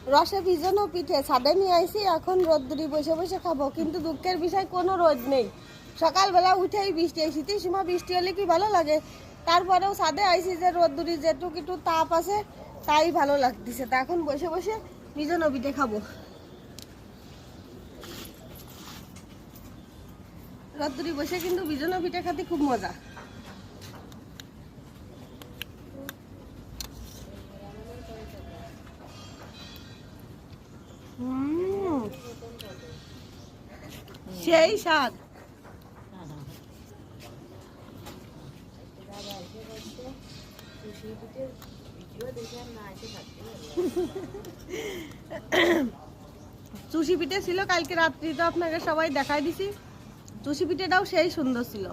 রসে ভিজানো পিঠে ছাদে নিয়ে আইছি, এখন রোদ্দুরি বসে বসে খাবো। কিন্তু দুঃখের বিষয় কোনো রোদ নেই। সকালবেলা উঠেই বৃষ্টি, এই শীতের সময় বৃষ্টি হলে কি ভালো লাগে। তারপরেও ছাদে আইছি যে রোদ্দুরি যেটুক একটু তাপ আছে তাই ভালো লাগতেছে। তা এখন বসে বসে ভিজানো পিঠে খাবো। রোদ্দুরি বসে কিন্তু ভিজানো পিঠে খেতে খুব মজা। সেই স্বাদ। চুষি পিঠে ছিল কালকে রাত্রি, তো আপনাকে সবাই দেখাই দিছি। চুষি পিঠেটাও সেই সুন্দর ছিল।